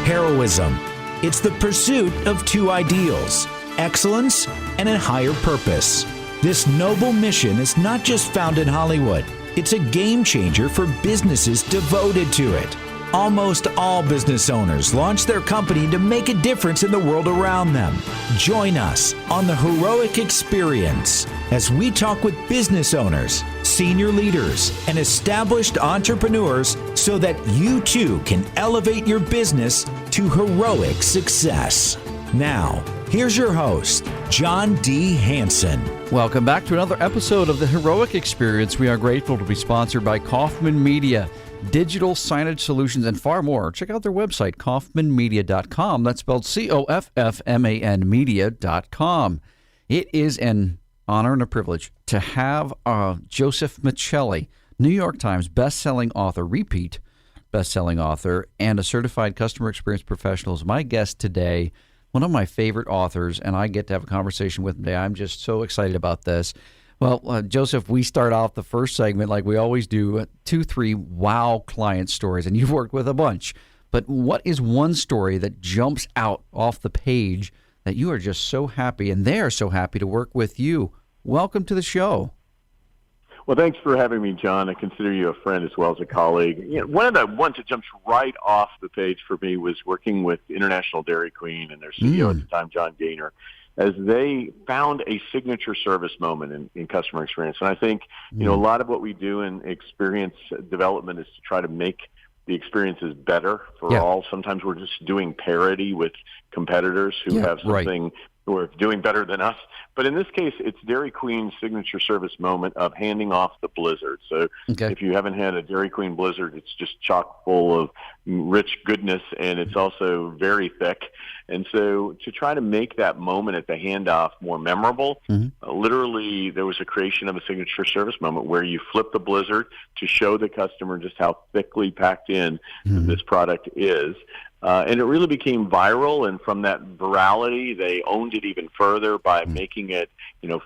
heroism. It's the pursuit of two ideals, excellence and a higher purpose. This noble mission is not just found in Hollywood. It's a game changer for businesses devoted to it. Almost all business owners launch their company to make a difference in the world around them. Join us on the Heroic Experience as we talk with business owners, senior leaders, and established entrepreneurs so that you too can elevate your business to heroic success. Now, here's your host, John D. Hanson. Welcome back to another episode of the Heroic Experience. We are grateful to be sponsored by Kaufman Media, digital signage solutions, and far more. Check out their website, kaufmanmedia.com. That's spelled COFFMAN media.com. It is an honor and a privilege to have Joseph Michelli, New York Times best-selling author, repeat best-selling author, and a certified customer experience professional, is my guest today. One of my favorite authors, and I get to have a conversation with him today. I'm just so excited about this. Well, Joseph, we start off the first segment like we always do, 2-3 wow client stories, and you've worked with a bunch. But what is one story that jumps out off the page that you are just so happy, and they are so happy to work with you? Welcome to the show. Well, thanks for having me, John. I consider you a friend as well as a colleague. You know, one of the ones that jumps right off the page for me was working with International Dairy Queen and their CEO at the time, John Gaynor, as they found a signature service moment in customer experience. And I think, a lot of what we do in experience development is to try to make the experiences better for all. Sometimes we're just doing parity with competitors who have something who are doing better than us. But in this case, it's Dairy Queen's signature service moment of handing off the blizzard. So if you haven't had a Dairy Queen blizzard, it's just chock full of rich goodness, and it's also very thick. And so to try to make that moment at the handoff more memorable, literally there was a creation of a signature service moment where you flip the blizzard to show the customer just how thickly packed in this product is. And it really became viral, and from that virality, they owned it even further by making it,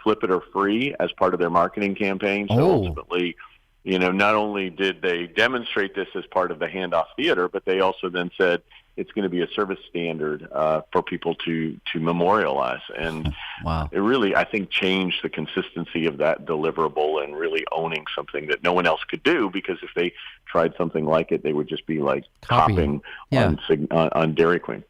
flip it or free as part of their marketing campaign. So ultimately, not only did they demonstrate this as part of the handoff theater, but they also then said it's going to be a service standard for people to memorialize. And it really, I think, changed the consistency of that deliverable and really owning something that no one else could do, because if they tried something like it, they would just be like copying on Dairy Queen.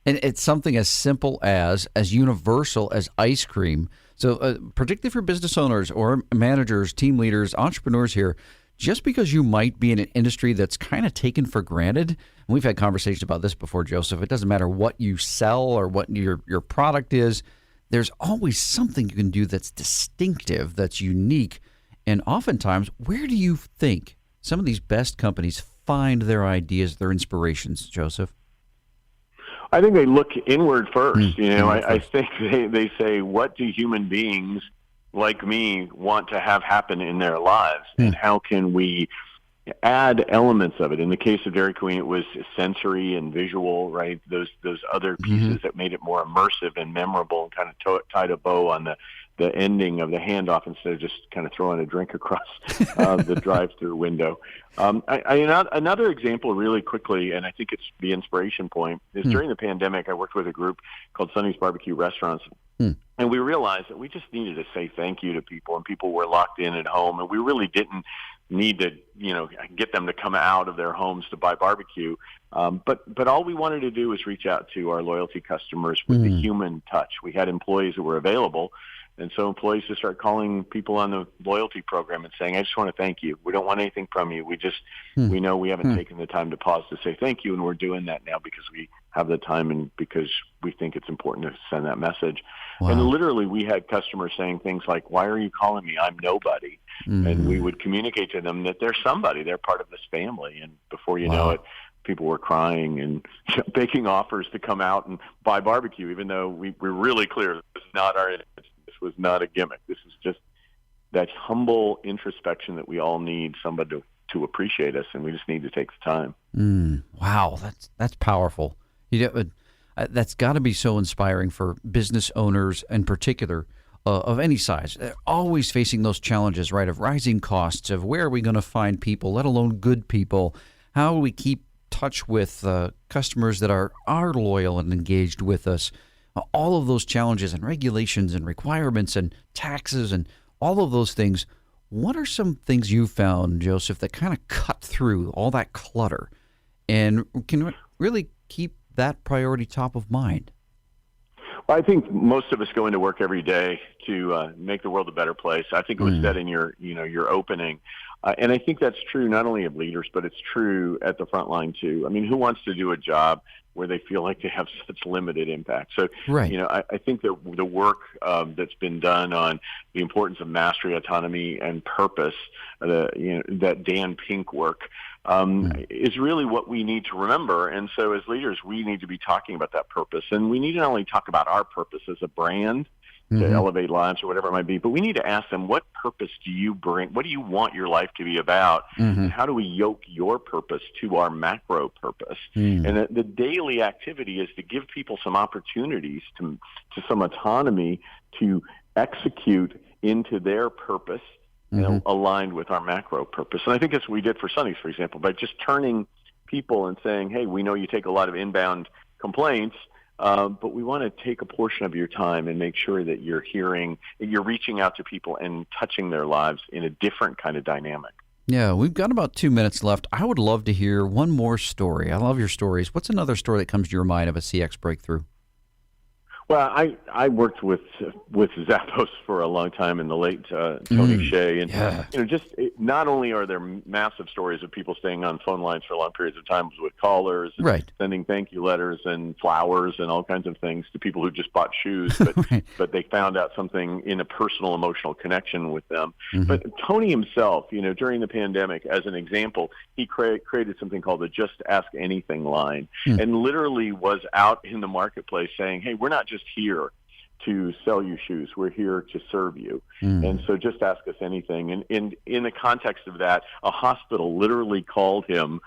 And it's something as simple as universal as ice cream. So particularly for business owners or managers, team leaders, entrepreneurs here, just because you might be in an industry that's kind of taken for granted, and we've had conversations about this before, Joseph, it doesn't matter what you sell or what your product is, there's always something you can do that's distinctive, that's unique. And oftentimes, where do you think some of these best companies find their ideas, their inspirations, Joseph? I think they look inward first. I think they say, what do human beings like me want to have happen in their lives, and how can we add elements of it? In the case of Dairy Queen, it was sensory and visual, right? Those other pieces that made it more immersive and memorable, and kind of tied a bow on the ending of the handoff instead of just kind of throwing a drink across the drive-through window. Another example really quickly, and I think it's the inspiration point, is during the pandemic, I worked with a group called Sonny's Barbecue Restaurants. And we realized that we just needed to say thank you to people, and people were locked in at home, and we really didn't need to, get them to come out of their homes to buy barbecue. But all we wanted to do was reach out to our loyalty customers with the human touch. We had employees who were available, and so employees just start calling people on the loyalty program and saying, I just want to thank you. We don't want anything from you. We know we haven't taken the time to pause to say thank you, and we're doing that now because we have the time and because we think it's important to send that message. Wow. And literally we had customers saying things like, why are you calling me? I'm nobody. And we would communicate to them that they're somebody. They're part of this family. And before you know it, people were crying and making offers to come out and buy barbecue, even though we're really clear this is not our intention. This was not a gimmick. This is just that humble introspection that we all need, somebody to appreciate us, and we just need to take the time. Wow, that's powerful. That's got to be so inspiring for business owners in particular of any size. They're always facing those challenges, right, of rising costs, of where are we going to find people, let alone good people. How do we keep touch with customers that are loyal and engaged with us, all of those challenges and regulations and requirements and taxes and all of those things, what are some things you found, Joseph, that kind of cut through all that clutter and can really keep that priority top of mind? Well, I think most of us go into work every day to make the world a better place. I think it was said in your opening. And I think that's true not only of leaders, but it's true at the front line too. I mean, who wants to do a job where they feel like they have such limited impact? So, I think that the work that's been done on the importance of mastery, autonomy, and purpose, that Dan Pink work, is really what we need to remember. And so as leaders, we need to be talking about that purpose. And we need to not only talk about our purpose as a brand, to elevate lives or whatever it might be, but we need to ask them, what purpose do you bring? What do you want your life to be about? And how do we yoke your purpose to our macro purpose? And the daily activity is to give people some opportunities to some autonomy to execute into their purpose, aligned with our macro purpose. And I think that's what we did for Sonny's, for example, by just turning people and saying, hey, we know you take a lot of inbound complaints, but we want to take a portion of your time and make sure that you're reaching out to people and touching their lives in a different kind of dynamic. Yeah, we've got about 2 minutes left. I would love to hear one more story. I love your stories. What's another story that comes to your mind of a CX breakthrough? Well, I worked with Zappos for a long time in the late Tony Shea, and not only are there massive stories of people staying on phone lines for long periods of time with callers, and sending thank you letters and flowers and all kinds of things to people who just bought shoes, but they found out something in a personal, emotional connection with them. But Tony himself, during the pandemic, as an example, he created something called the Just Ask Anything line, and literally was out in the marketplace saying, hey, we're not just here to sell you shoes. We're here to serve you. And so just ask us anything. And in the context of that, a hospital literally called him,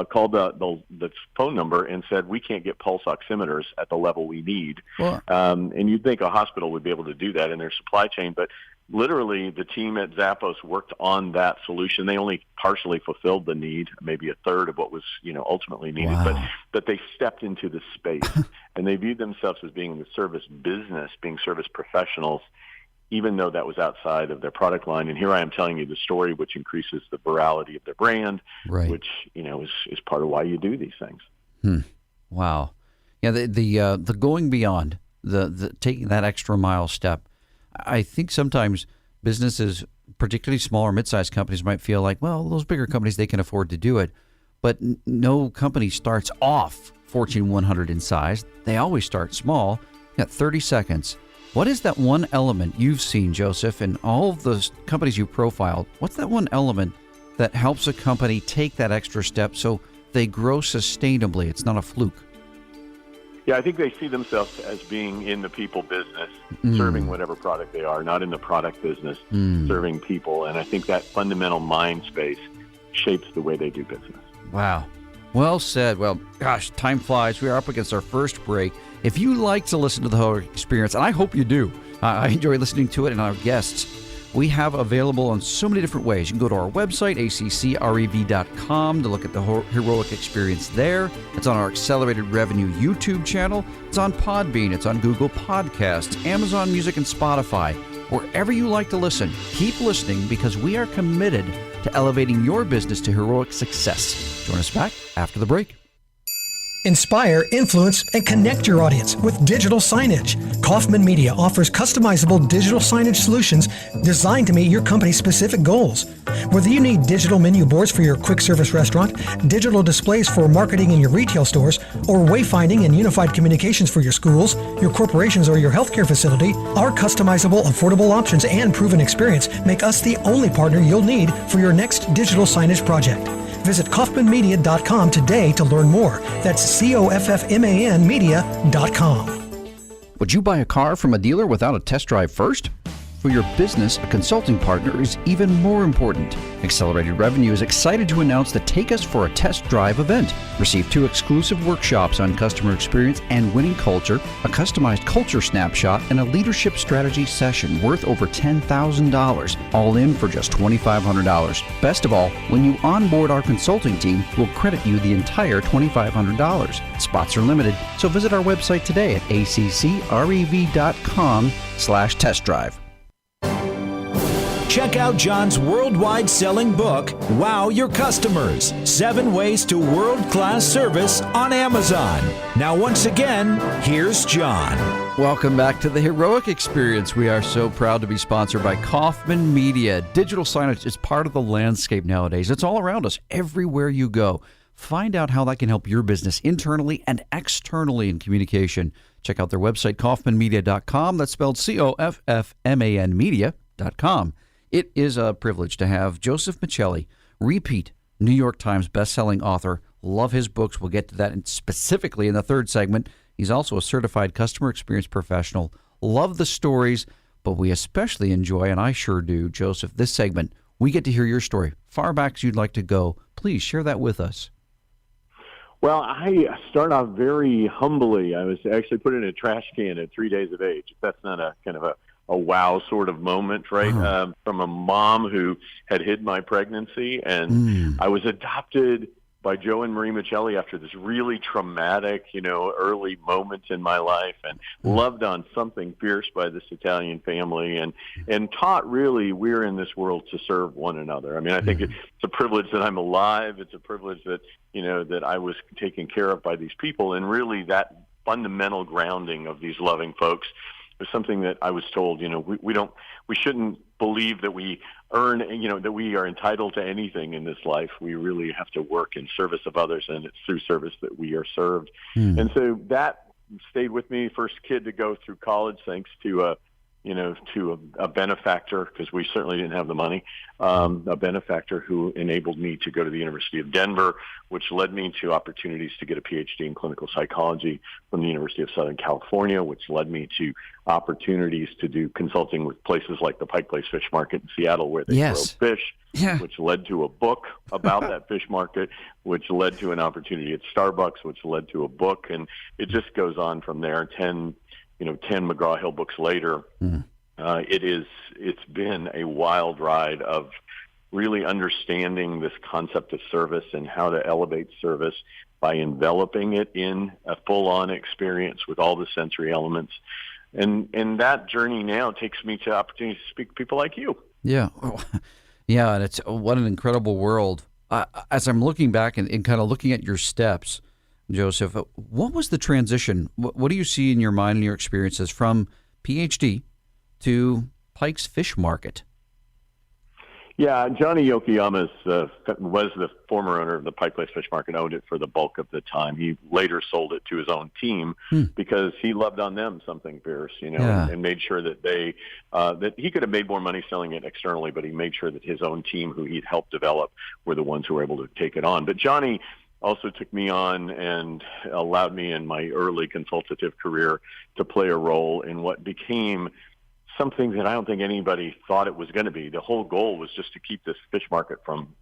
called the phone number and said, we can't get pulse oximeters at the level we need. And you'd think a hospital would be able to do that in their supply chain, but literally the team at Zappos worked on that solution. They only partially fulfilled the need, maybe a third of what was ultimately needed, but they stepped into the space and they viewed themselves as being the service business, being service professionals, even though that was outside of their product line. And here I am telling you the story, which increases the virality of their brand, which is part of why you do these things. Wow. Yeah, the going beyond, the taking that extra mile step. I think sometimes businesses, particularly smaller, mid-sized companies, might feel like, well, those bigger companies, they can afford to do it. But no company starts off Fortune 100 in size. They always start small. You got 30 seconds. What is that one element you've seen, Joseph, in all of the companies you profiled? What's that one element that helps a company take that extra step so they grow sustainably? It's not a fluke. Yeah, I think they see themselves as being in the people business, serving whatever product they are, not in the product business, serving people. And I think that fundamental mind space shapes the way they do business. Wow. Well said. Well, gosh, time flies. We are up against our first break. If you like to listen to the Heroic Experience, and I hope you do, I enjoy listening to it and our guests, we have available in so many different ways. You can go to our website, accrev.com, to look at the Heroic Experience there. It's on our Accelerated Revenue YouTube channel. It's on Podbean. It's on Google Podcasts, Amazon Music, and Spotify. Wherever you like to listen, keep listening because we are committed to elevating your business to heroic success. Join us back after the break. Inspire, influence, and connect your audience with digital signage. Kaufman Media offers customizable digital signage solutions designed to meet your company's specific goals. Whether you need digital menu boards for your quick service restaurant, digital displays for marketing in your retail stores, or wayfinding and unified communications for your schools, your corporations, or your healthcare facility, our customizable, affordable options and proven experience make us the only partner you'll need for your next digital signage project. Visit kaufmanmedia.com today to learn more. That's COFFMAN media.com. Would you buy a car from a dealer without a test drive first? For your business, a consulting partner is even more important. Accelerated Revenue is excited to announce the Take Us for a Test Drive event. Receive 2 exclusive workshops on customer experience and winning culture, a customized culture snapshot, and a leadership strategy session worth over $10,000, all in for just $2,500. Best of all, when you onboard our consulting team, we'll credit you the entire $2,500. Spots are limited, so visit our website today at accrev.com/test drive. Check out John's worldwide selling book, Wow Your Customers, 7 Ways to World-Class Service on Amazon. Now, once again, here's John. Welcome back to the Heroic Experience. We are so proud to be sponsored by Kaufman Media. Digital signage is part of the landscape nowadays. It's all around us, everywhere you go. Find out how that can help your business internally and externally in communication. Check out their website, kaufmanmedia.com. That's spelled COFFMAN media.com. It is a privilege to have Joseph Michelli, repeat New York Times bestselling author. Love his books. We'll get to that specifically in the third segment. He's also a certified customer experience professional. Love the stories, but we especially enjoy, and I sure do, Joseph, this segment. We get to hear your story. Far back as you'd like to go. Please share that with us. Well, I start off very humbly. I was actually put in a trash can at 3 days of age. That's not a kind of a wow sort of moment, right? From a mom who had hid my pregnancy. And I was adopted by Joe and Marie Michelli after this really traumatic, early moment in my life, and loved on something fierce by this Italian family, and taught really we're in this world to serve one another. I mean, I think it's a privilege that I'm alive. It's a privilege that, that I was taken care of by these people. And really that fundamental grounding of these loving folks was something that I was told, we shouldn't believe that we earn, that we are entitled to anything in this life. We really have to work in service of others, and it's through service that we are served. And so that stayed with me. First kid to go through college, thanks to a benefactor, because we certainly didn't have the money, a benefactor who enabled me to go to the University of Denver, which led me to opportunities to get a PhD in clinical psychology from the University of Southern California, which led me to opportunities to do consulting with places like the Pike Place Fish Market in Seattle, where they grow fish, which led to a book about that fish market, which led to an opportunity at Starbucks, which led to a book. And it just goes on from there. 10 McGraw-Hill books later, it's been a wild ride of really understanding this concept of service and how to elevate service by enveloping it in a full-on experience with all the sensory elements. And that journey now takes me to opportunities to speak to people like you. Yeah. Yeah, and it's what an incredible world. As I'm looking back and kind of looking at your steps, Joseph, what was the transition? What do you see in your mind and your experiences from PhD to Pike's Fish Market? Yeah, Johnny Yokoyama was the former owner of the Pike Place Fish Market, owned it for the bulk of the time. He later sold it to his own team because he loved on them something fierce, and made sure that they that he could have made more money selling it externally, but he made sure that his own team, who he'd helped develop, were the ones who were able to take it on. But Johnny also took me on and allowed me in my early consultative career to play a role in what became something that I don't think anybody thought it was going to be. The whole goal was just to keep this fish market from,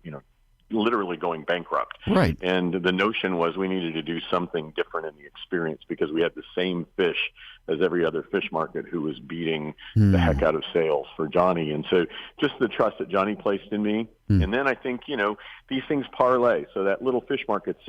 literally going bankrupt. Right. And the notion was we needed to do something different in the experience because we had the same fish as every other fish market who was beating the heck out of sales for Johnny. And so just the trust that Johnny placed in me. And then I think, these things parlay. So that little fish market's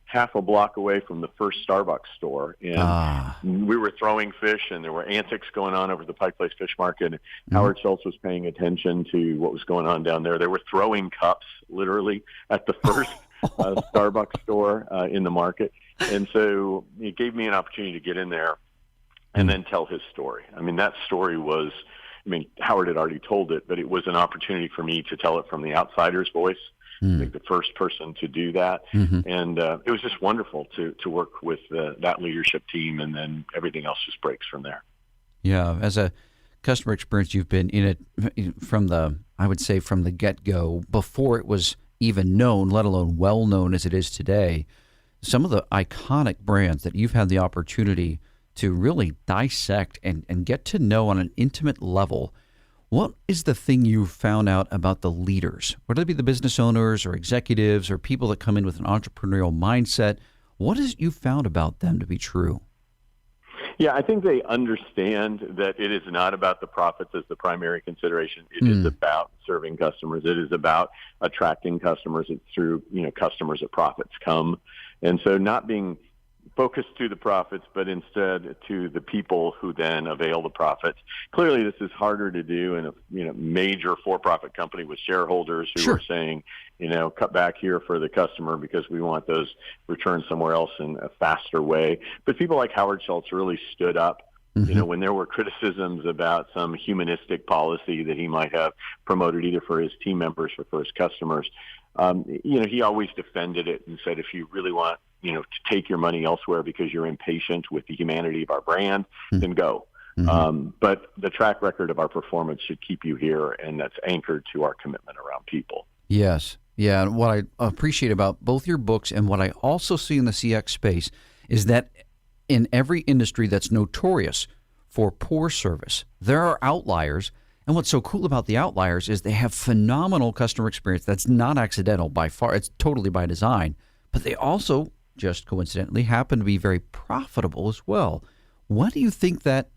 half a block away from the first Starbucks store. And we were throwing fish, and there were antics going on over the Pike Place Fish Market. Howard Schultz was paying attention to what was going on down there. They were throwing cups, literally, at the first Starbucks store in the market. And so it gave me an opportunity to get in there and then tell his story. I mean, that story was, Howard had already told it, but it was an opportunity for me to tell it from the outsider's voice. I think the first person to do that. And it was just wonderful to work with that leadership team, and then everything else just breaks from there. Yeah. As a customer experience, you've been in it from the get-go, before it was even known, let alone well-known as it is today. Some of the iconic brands that you've had the opportunity to really dissect and get to know on an intimate level. What is the thing you found out about the leaders, whether it be the business owners or executives or people that come in with an entrepreneurial mindset? What is it you found about them to be true? Yeah, I think they understand that it is not about the profits as the primary consideration. It is about serving customers. It is about attracting customers. It's through, customers that profits come. And so not being focused to the profits, but instead to the people who then avail the profits. Clearly, this is harder to do in a major for-profit company with shareholders who are saying, cut back here for the customer because we want those returns somewhere else in a faster way. But people like Howard Schultz really stood up. When there were criticisms about some humanistic policy that he might have promoted either for his team members or for his customers, he always defended it and said, if you really want, to take your money elsewhere because you're impatient with the humanity of our brand, then go. But the track record of our performance should keep you here, and that's anchored to our commitment around people. Yes. Yeah. And what I appreciate about both your books and what I also see in the CX space is that in every industry that's notorious for poor service, there are outliers. And what's so cool about the outliers is they have phenomenal customer experience. That's not accidental by far. It's totally by design. But they also, just coincidentally, happen to be very profitable as well. Why do you think that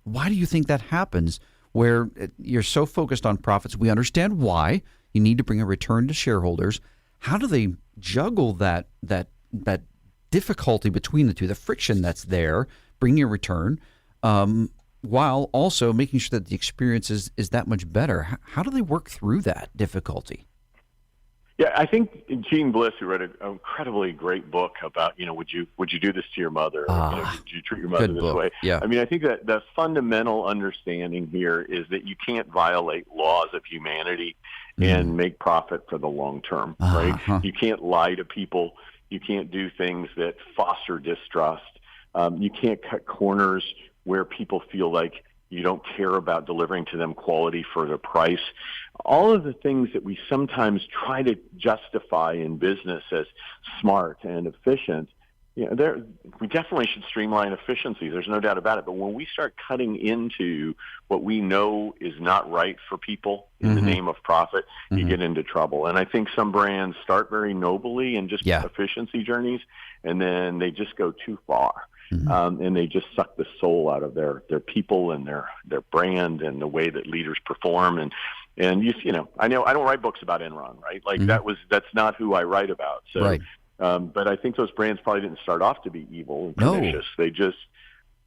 happens where you're so focused on profits? We understand why. You need to bring a return to shareholders. How do they juggle that difficulty between the two, the friction that's there, bringing a return, while also making sure that the experience is that much better? How do they work through that difficulty? Yeah, I think Gene Bliss, who wrote an incredibly great book about, would you do this to your mother? Did you treat your mother this way? Yeah. I mean, I think that the fundamental understanding here is that you can't violate laws of humanity and make profit for the long term, right? You can't lie to people. You can't do things that foster distrust. You can't cut corners where people feel like you don't care about delivering to them quality for the price. All of the things that we sometimes try to justify in business as smart and efficient, we definitely should streamline efficiency. There's no doubt about it. But when we start cutting into what we know is not right for people in the name of profit, you get into trouble. And I think some brands start very nobly in just efficiency journeys, and then they just go too far. And they just suck the soul out of their people and their brand and the way that leaders perform. And I know I don't write books about Enron, right? Like that's not who I write about. So, right. But I think those brands probably didn't start off to be evil and pernicious. They just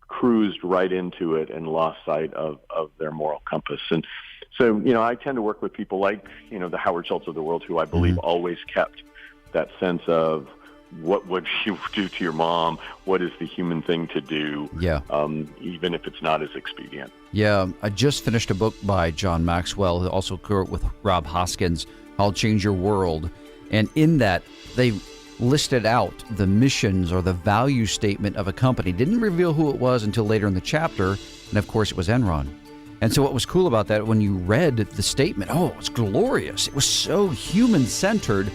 cruised right into it and lost sight of their moral compass. And so, I tend to work with people like, the Howard Schultz of the world, who I believe always kept that sense of, what would you do to your mom? What is the human thing to do? Yeah. Even if it's not as expedient. Yeah. I just finished a book by John Maxwell, who also wrote with Rob Hoskins, I'll Change Your World. And in that, they listed out the missions or the value statement of a company. Didn't reveal who it was until later in the chapter. And of course, it was Enron. And so what was cool about that, when you read the statement, it was glorious. It was so human-centered.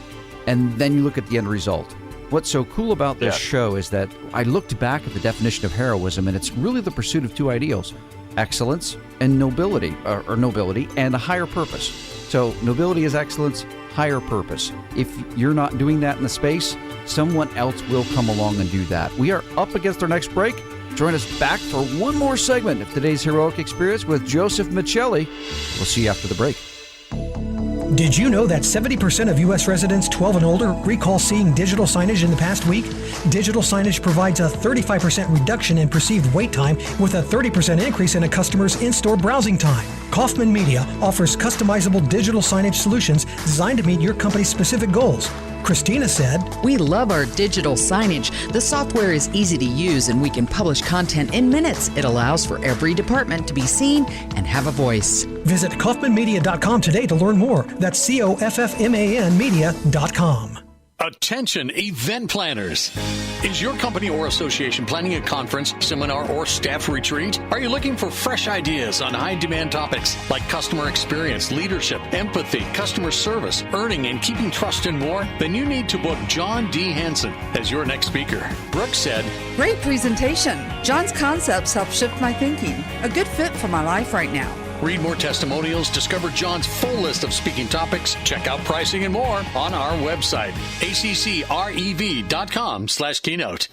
And then you look at the end result. What's so cool about this show is that I looked back at the definition of heroism, and it's really the pursuit of two ideals, excellence and nobility, or nobility and a higher purpose. So nobility is excellence, higher purpose. If you're not doing that in the space, someone else will come along and do that. We are up against our next break. Join us back for one more segment of today's Heroic Experience with Joseph Michelli. We'll see you after the break. Did you know that 70% of U.S. residents 12 and older recall seeing digital signage in the past week? Digital signage provides a 35% reduction in perceived wait time with a 30% increase in a customer's in-store browsing time. Kaufman Media offers customizable digital signage solutions designed to meet your company's specific goals. Christina said, "We love our digital signage. The software is easy to use and we can publish content in minutes. It allows for every department to be seen and have a voice." Visit kaufmanmedia.com today to learn more. That's COFFMAN media.com. Attention event planners. Is your company or association planning a conference, seminar, or staff retreat? Are you looking for fresh ideas on high-demand topics like customer experience, leadership, empathy, customer service, earning and keeping trust, and more? Then you need to book John D. Hansen as your next speaker. Brooke said, "Great presentation. John's concepts help shift my thinking. A good fit for my life right now. Read more testimonials, discover John's full list of speaking topics, check out pricing and more on our website, accrev.com/keynote.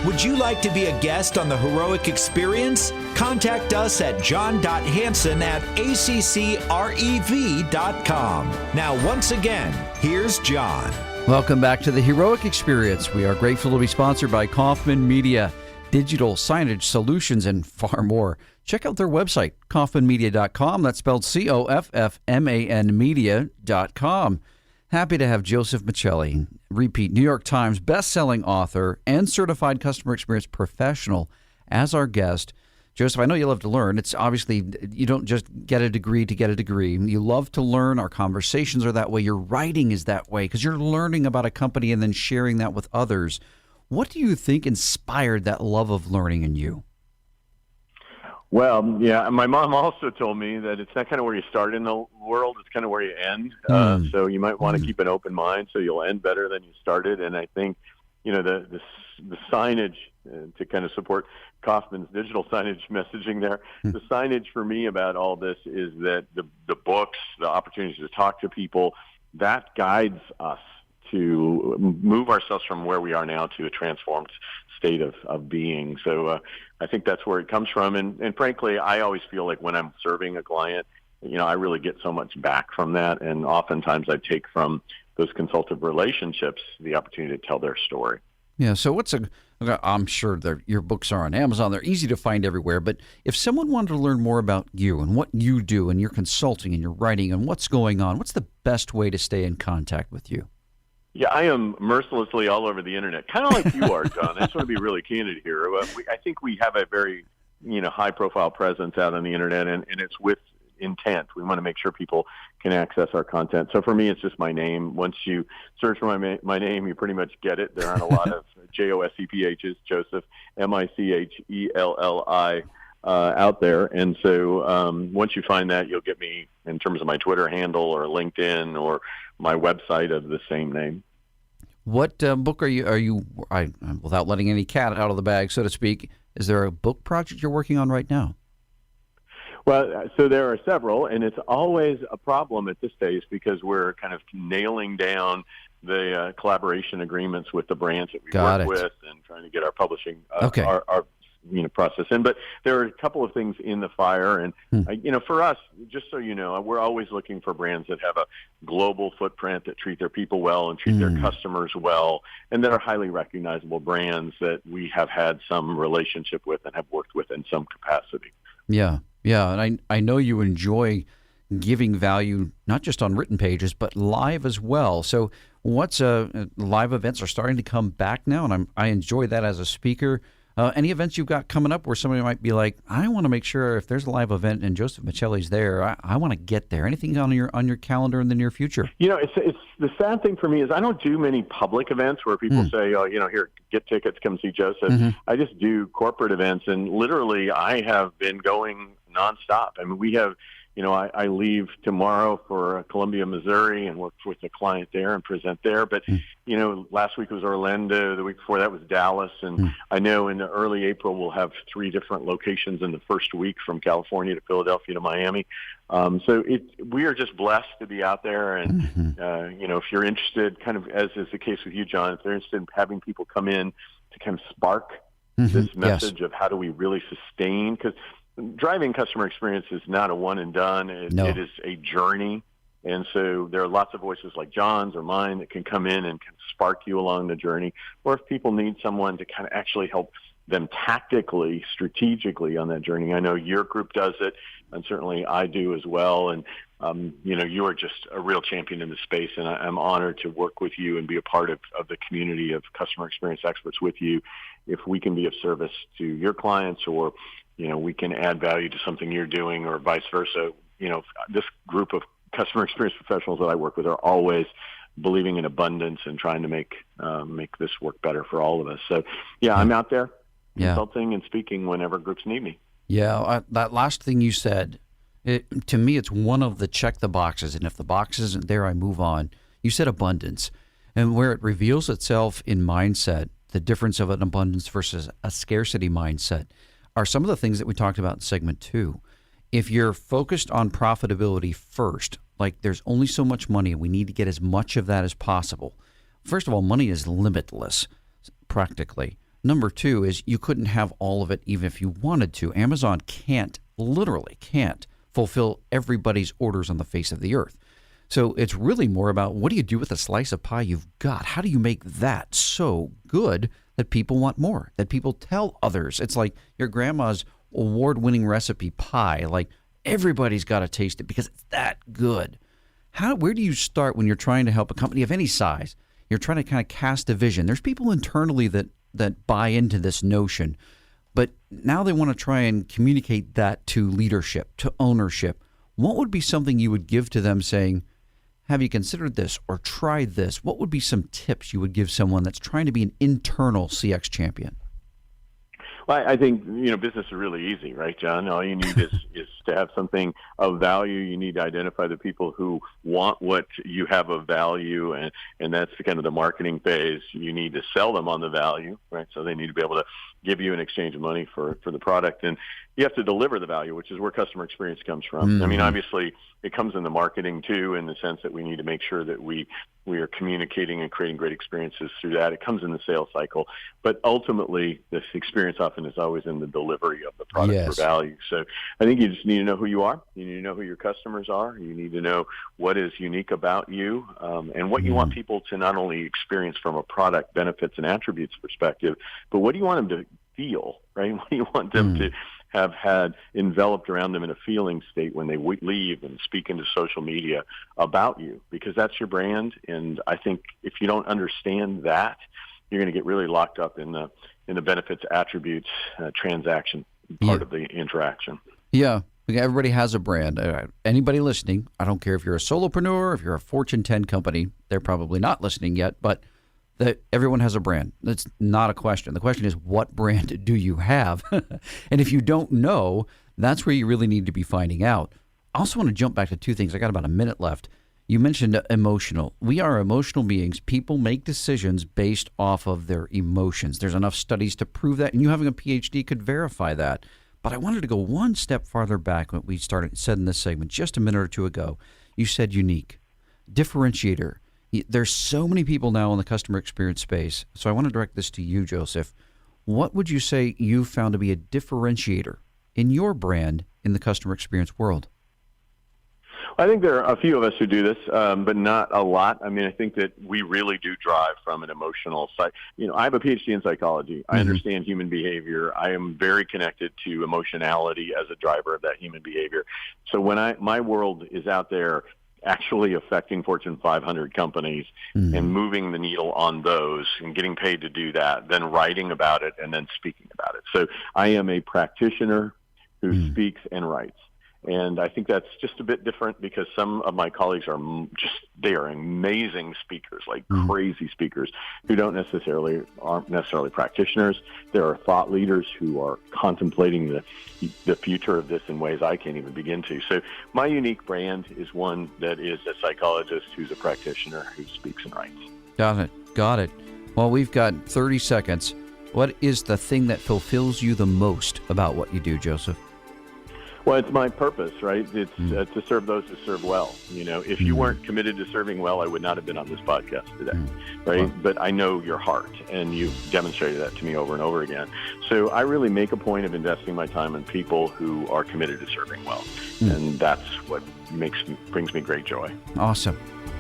Would you like to be a guest on the Heroic Experience? Contact us at john.hansen@accrev.com. Now, once again, here's John. Welcome back to the Heroic Experience. We are grateful to be sponsored by Kaufman Media, digital signage solutions, and far more. Check out their website, kaufmanmedia.com. That's spelled COFFMAN media.com. Happy to have Joseph Michelli, repeat New York Times best-selling author and certified customer experience professional, as our guest. Joseph, I know you love to learn. It's obviously, you don't just get a degree to get a degree. You love to learn. Our conversations are that way. Your writing is that way because you're learning about a company and then sharing that with others. What do you think inspired that love of learning in you? Well, yeah, my mom also told me that it's not kind of where you start in the world, it's kind of where you end. So you might want to keep an open mind so you'll end better than you started. And I think, the signage, to kind of support Kaufman's digital signage messaging there, the signage for me about all this is that the books, the opportunities to talk to people, that guides us to move ourselves from where we are now to a transformed state of being. So I think that's where it comes from. And frankly, I always feel like when I'm serving a client, I really get so much back from that. And oftentimes I take from those consultative relationships the opportunity to tell their story. Yeah. So I'm sure your books are on Amazon. They're easy to find everywhere. But if someone wanted to learn more about you and what you do and your consulting and your writing and what's going on, what's the best way to stay in contact with you? Yeah, I am mercilessly all over the internet, kind of like you are, John. I just want to be really candid here. I think we have a very, high-profile presence out on the internet, and it's with intent. We want to make sure people can access our content. So for me, it's just my name. Once you search for my name, you pretty much get it. There aren't a lot of JOSEPHs, Joseph, MICHELLI, out there. And so once you find that, you'll get me in terms of my Twitter handle or LinkedIn or my website of the same name. What book are you without letting any cat out of the bag, so to speak, is there a book project you're working on right now? Well, so there are several, and it's always a problem at this stage because we're kind of nailing down the collaboration agreements with the brands that we work with and trying to get our publishing, our process in. But there are a couple of things in the fire. And, for us, just so you know, we're always looking for brands that have a global footprint, that treat their people well and treat their customers well, and that are highly recognizable brands that we have had some relationship with and have worked with in some capacity. Yeah. Yeah. And I know you enjoy giving value, not just on written pages, but live as well. So what's live events are starting to come back now, and I enjoy that as a speaker. Any events you've got coming up where somebody might be like, I want to make sure if there's a live event and Joseph Michelli's there, I want to get there. Anything on your calendar in the near future? It's the sad thing for me is I don't do many public events where people say, here, get tickets, come see Joseph. I just do corporate events, and literally I have been going nonstop. I mean, we have, I leave tomorrow for Columbia, Missouri, and work with a client there and present there. But, last week was Orlando. The week before that was Dallas. And I know in early April we'll have 3 different locations in the first week, from California to Philadelphia to Miami. So we are just blessed to be out there. And, if you're interested, kind of as is the case with you, John, if they're interested in having people come in to kind of spark this message of how do we really sustain, because driving customer experience is not a one and done. It is a journey. And so there are lots of voices like John's or mine that can come in and can spark you along the journey. Or if people need someone to kind of actually help them tactically, strategically on that journey. I know your group does it, and certainly I do as well. And, you are just a real champion in the space, and I'm honored to work with you and be a part of the community of customer experience experts with you. If we can be of service to your clients, or we can add value to something you're doing, or vice versa. This group of customer experience professionals that I work with are always believing in abundance and trying to make this work better for all of us. So, I'm out there consulting and speaking whenever groups need me. Yeah, that last thing you said, to me, it's one of the check the boxes. And if the box isn't there, I move on. You said abundance. And where it reveals itself in mindset, the difference of an abundance versus a scarcity mindset, are some of the things that we talked about in segment 2. if you're focused on profitability first, like there's only so much money, we need to get as much of that as possible. First of all, money is limitless, practically. Number two is you couldn't have all of it even if you wanted to. Amazon literally can't fulfill everybody's orders on the face of the earth. So it's really more about what do you do with the slice of pie you've got? How do you make that so good that people want more, that people tell others? It's like your grandma's award-winning recipe pie. Like everybody's got to taste it because it's that good. Where do you start when you're trying to help a company of any size? You're trying to kind of cast a vision. There's people internally that buy into this notion, but now they want to try and communicate that to leadership, to ownership. What would be something you would give to them saying, have you considered this or tried this? What would be some tips you would give someone that's trying to be an internal CX champion? Well, I think, business is really easy, right, John? All you need is to have something of value. You need to identify the people who want what you have of value, and that's kind of the marketing phase. You need to sell them on the value, right? So they need to be able to give you an exchange of money for the product. And you have to deliver the value, which is where customer experience comes from. Mm-hmm. I mean, obviously, it comes in the marketing, too, in the sense that we need to make sure that we are communicating and creating great experiences through that. It comes in the sales cycle. But ultimately, this experience often is always in the delivery of the product for value. So I think you just need to know who you are. You need to know who your customers are. You need to know what is unique about you and what you want people to not only experience from a product benefits and attributes perspective, but what do you want them to feel, right? What do you want them to have had enveloped around them in a feeling state when they leave and speak into social media about you, because that's your brand. And I think if you don't understand that, you're going to get really locked up in the benefits, attributes, transaction part of the interaction. Yeah. Everybody has a brand. Anybody listening, I don't care if you're a solopreneur, if you're a Fortune 10 company, they're probably not listening yet, but everyone has a brand. That's not a question. The question is, what brand do you have? And if you don't know, that's where you really need to be finding out. I also want to jump back to two things. I got about a minute left. You mentioned emotional. We are emotional beings. People make decisions based off of their emotions. There's enough studies to prove that, and you having a PhD could verify that. But I wanted to go one step farther back when we said in this segment just a minute or two ago. You said unique, differentiator. There's so many people now in the customer experience space. So I want to direct this to you, Joseph. What would you say you found to be a differentiator in your brand in the customer experience world? I think there are a few of us who do this, but not a lot. I mean, I think that we really do drive from an emotional side. I have a PhD in psychology. I understand human behavior. I am very connected to emotionality as a driver of that human behavior. So when my world is out there actually affecting Fortune 500 companies and moving the needle on those and getting paid to do that, then writing about it and then speaking about it. So I am a practitioner who speaks and writes. And I think that's just a bit different because some of my colleagues they are amazing speakers, like crazy speakers who aren't necessarily practitioners. There are thought leaders who are contemplating the future of this in ways I can't even begin to. So my unique brand is one that is a psychologist who's a practitioner who speaks and writes. Got it. Well, we've got 30 seconds. What is the thing that fulfills you the most about what you do, Joseph? Well, it's my purpose, right? It's to serve those who serve well. If you weren't committed to serving well, I would not have been on this podcast today, right? Wow. But I know your heart, and you've demonstrated that to me over and over again. So I really make a point of investing my time in people who are committed to serving well, and that's what brings me great joy. Awesome.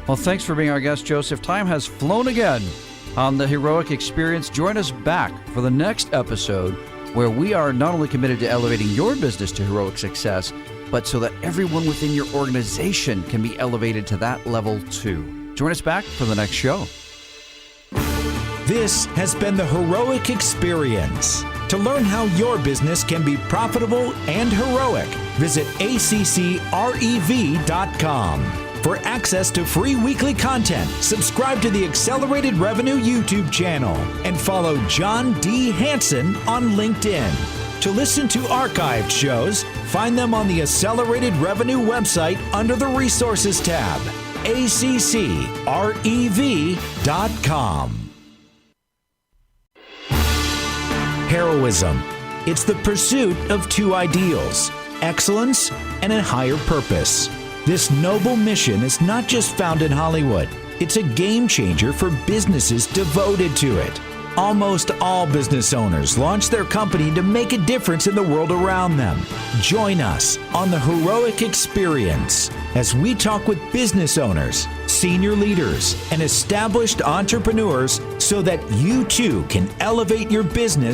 Well, thanks for being our guest, Joseph. Time has flown again on the Heroic Experience. Join us back for the next episode, where we are not only committed to elevating your business to heroic success, but so that everyone within your organization can be elevated to that level too. Join us back for the next show. This has been the Heroic Experience. To learn how your business can be profitable and heroic, visit ACCREV.com. For access to free weekly content, subscribe to the Accelerated Revenue YouTube channel and follow John D. Hansen on LinkedIn. To listen to archived shows, find them on the Accelerated Revenue website under the Resources tab, ACCREV.com. Heroism. It's the pursuit of two ideals: excellence, and a higher purpose. This noble mission is not just found in Hollywood. It's a game changer for businesses devoted to it. Almost all business owners launch their company to make a difference in the world around them. Join us on the Heroic Experience as we talk with business owners, senior leaders, and established entrepreneurs so that you too can elevate your business